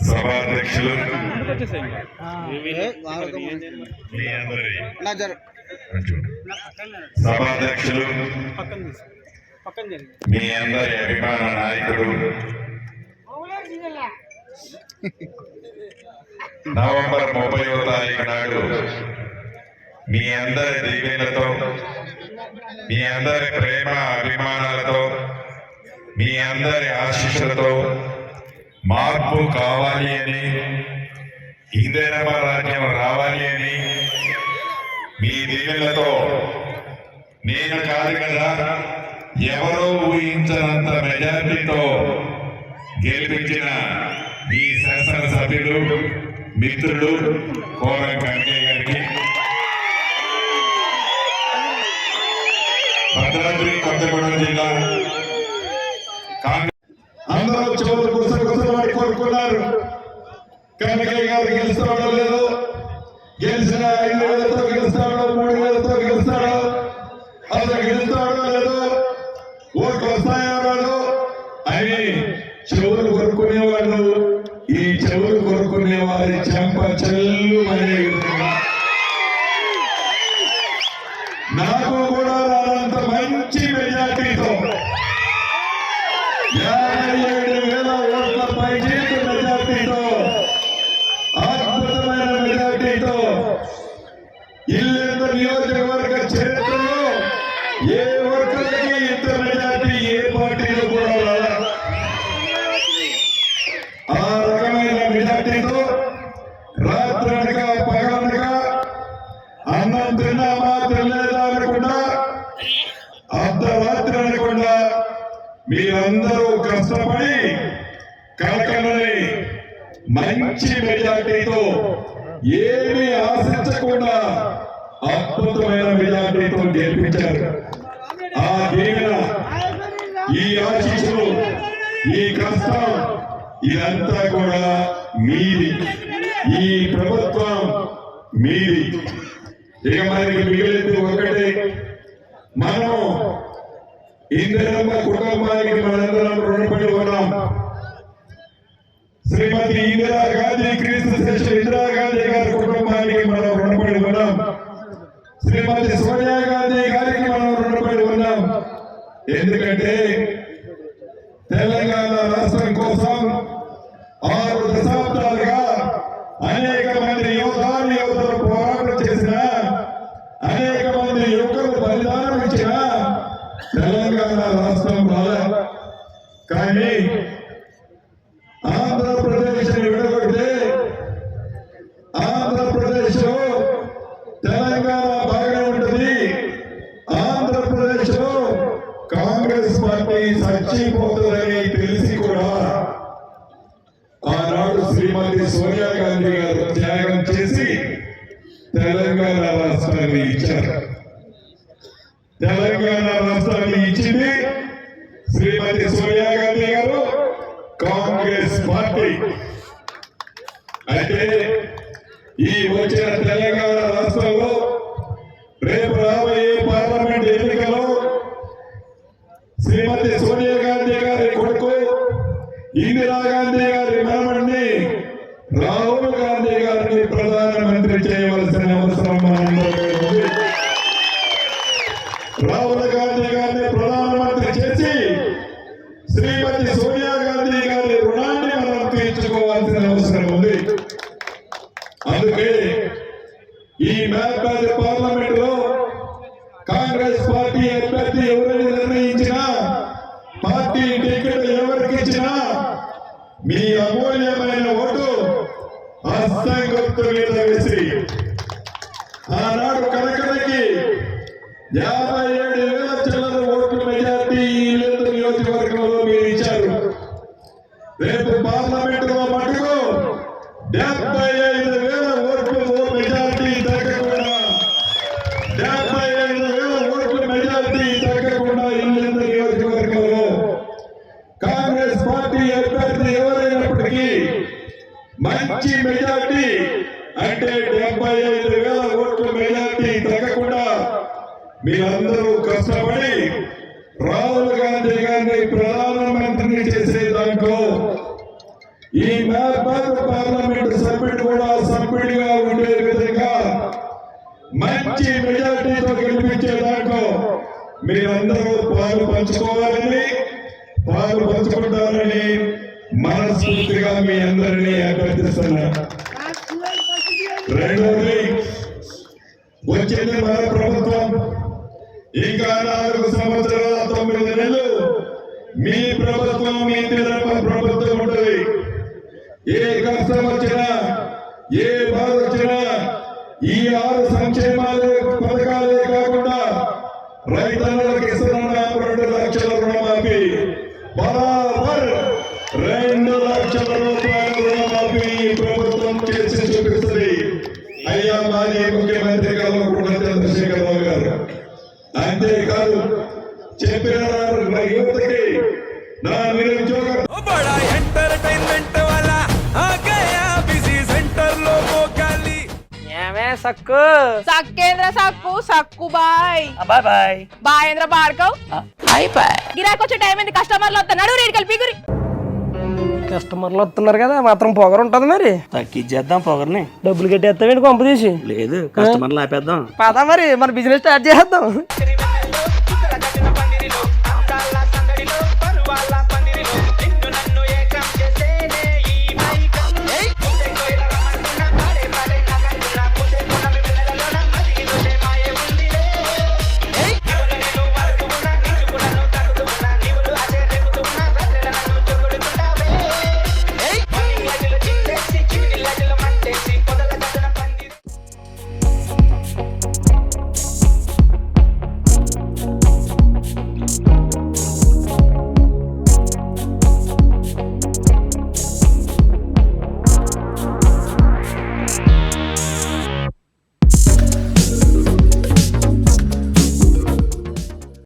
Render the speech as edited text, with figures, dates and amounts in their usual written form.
సభాధ్యక్షులు మీ అందరి అభిమాన నాయకుడు నవంబర్ 30వ తారీఖు నాడు మీ అందరి దీవెనలతో, మీ అందరి ప్రేమ అభిమానాలతో, మీ అందరి ఆశీస్సులతో మార్పు కావాలి అని, ఇందిరమ్మ రాజ్యం రావాలి అని మీ దీవెనలతో నేను కాదు కదా ఎవరో ఊహించనంత మెజారిటీతో గెలిపించిన మీ శాసనసభ్యులు మిత్రుడు కోరం కనకయ్య గారికి, భద్రాద్రి కొత్తగూడెం జిల్లా అందరూ చెవులు గుసగుసలాడి కోరుకున్నారు. కనకయ్య గారు గెలుస్తాడో లేదో, గెలిచిన 5,000తో గెలుస్తాడో 3,000తో గెలుస్తాడో, అసలు గెలుస్తాడో లేదో, ఓట్లు వస్తాయో రాదో అని చెవులు కొరుకునే వాళ్ళు ఈ చెవులు కొరుకునే వారి చెంప చెల్లు అనే నాకు కూడా రానంత మంచి మెజార్టీతో 57,000 ఓట్ల పైచేతి మెజార్టీతో, అద్భుతమైన మెజార్టీతో ఇల్లెందు నియోజకవర్గ చరిత్రలో ఏ ఒక్కరికి ఇంత మెజార్టీ ఏ పార్టీలో కూడా రాలా. ఆ రకమైన మెజార్టీతో రాత్రనగా పగలనగా అన్నం తిన్నామా తినలేదా అనకుండా, అర్ధరాత్రి అనకుండా మీరందరూ కష్టపడి కనకన్నని మంచి మెజార్టీతో ఏమీ ఆశించకుండా అద్భుతమైన మెజార్టీతో గెలిపించారు. ఆ దీవెన, ఈ ఆశీస్సులు, ఈ కష్టం ఇదంతా కూడా మీది, ఈ ప్రభుత్వం మీది. ఇక మనకి మిగిలింది ఒకటి, మనం ఇందిరమ్మ కుటుంబానికి మనందరం రుణపడి ఉన్నాం. శ్రీమతి ఇందిరాగాంధీ, క్రీస్తు శిష్యు ఇందిరాగాంధీ గారి కుటుంబానికి మనం రుణపడి ఉన్నాం. శ్రీమతి సోనియా గాంధీ గారికి మనం రుణపడి ఉన్నాం. ఎందుకంటే తెలంగాణ రాష్ట్రం కోసం 6 దశాబ్దాలుగా అనేక మంది యువతులు పోరాటం చేసిన, అనేక మంది యువకులు బలిదానం ఇచ్చిన తెలంగాణ రాష్ట్రం రాలే. కానీ ఆంధ్రప్రదేశ్ విడగొడితే ఆంధ్రప్రదేశ్ లో తెలంగాణ బాగా ఉంటుంది, ఆంధ్రప్రదేశ్ లో కాంగ్రెస్ పార్టీ చచ్చిపోతుందని తెలిసి కూడా ఆనాడు శ్రీమతి సోనియా గాంధీ గారు త్యాగం చేసి తెలంగాణ రాష్ట్రాన్ని ఇచ్చారు. తెలంగాణ రాష్ట్రాన్ని ఇచ్చింది శ్రీమతి సోనియా గాంధీ గారు, కాంగ్రెస్ పార్టీ. అయితే ఈ వచ్చిన తెలంగాణ రాష్ట్రంలో రేపు రాబోయే పార్లమెంట్ ఎన్నికలో శ్రీమతి సోనియా గాంధీ గారి కొడుకు ఇందిరాగాంధీ గారి మనమణ్ణి రాహుల్ గాంధీ గారిని ప్రధానమంత్రి చేయవలసిన అవసరం మనందరికీ ఉంది. రాహుల్ గాంధీ గారిని ప్రధానమంత్రి చేసి శ్రీమతి సోనియా గాంధీ గారి రుణాన్ని మనం తీర్చుకోవాల్సిన అవసరం ఉంది. అందుకే ఈ మహబాద్ పార్లమెంట్ లో కాంగ్రెస్ పార్టీ అభ్యర్థి ఎవరిని నిర్ణయించినా, పార్టీ టికెట్ ఎవరికి ఇచ్చినా మీ అమూల్యమైన ఓటు హస్తం గుర్తు మీద వేసి ఆనాడు కనకనకి 57,000 చిల్లర ఓట్ల మెజార్టీ ఇల్లెందు నియోజకవర్గంలో మీరు ఇచ్చారు. రేపు పార్లమెంట్ లో మటుకు 75,000 ఓట్లు మెజార్టీ తగ్గకుండా, 75,000 ఓట్ల మెజార్టీ తగ్గకుండా ఇల్లెందు నియోజకవర్గంలో కాంగ్రెస్ పార్టీ అభ్యర్థి ఎవరైనప్పటికీ మంచి మెజార్టీ అంటే 75,000 ఓట్ల మెజార్టీ తగ్గకుండా మీరందరూ కష్టపడి రాహుల్ గాంధీ గారిని ప్రధానమంత్రిని చేసే దాంట్లో ఈ మహబాద్ పార్లమెంట్ సభ్యుడు కూడా సభ్యుడిగా ఉండే విధంగా మంచి మెజార్టీతో గెలిపించే దాంట్లో మీరందరూ పాలు పంచుకోవాలని పాలు పంచుకుంటారని మనస్ఫూర్తిగా మీ అందరినీ అభ్యర్థిస్తున్నారు. రెండోది, వచ్చింది మన ప్రభుత్వం. ఇంకా 4 సంవత్సరాల 9 నెలలు మీ ప్రభుత్వం, మీ తిరుమల ప్రభుత్వం ఉంటుంది. ఏ కష్టం వచ్చినా, ఏ బాధ వచ్చినా ఈ 6 సంక్షేమాలు పథకాలే కాకుండా రైతులకు ఇస్తున్న 2 లక్షల రుణమాఫీ, బరాబర్ 2 లక్షల రూపాయల రుణమాఫీ ఈ ప్రభుత్వం చేసి చూపిస్తుంది. అయ్యా మాజీ ముఖ్యమంత్రి కల్వకుంట్ల చంద్రశేఖరరావు గారు. అంతేకాదు చెప్పిన యువతకి నా నిరుద్యోగ ఎంటర్టైన్మెంట్ వల్ల బిజీ సెంటర్ లో మోకాలి ఏమే సక్కు సక్కేంద్ర సక్కు సక్కు బాయ్ బాయ్ బాయ్ బాయేంద్ర బాడ్కవ్ బాయ్ బాయ్ గిరాకొచ్చే టైం ఏంది? కస్టమర్లు వస్తున్నాడు, రేటు కలిపి గురి. కస్టమర్లు వస్తున్నారు కదా, మాత్రం పొగరు ఉంటది. మరి తగ్గించేద్దాం పొగర్ని. డబ్బులు కట్టేస్తావేంటి కొంప తీసి? లేదు, కస్టమర్లు ఆపేద్దాం. పదా మరి మన బిజినెస్ స్టార్ట్ చేద్దాం.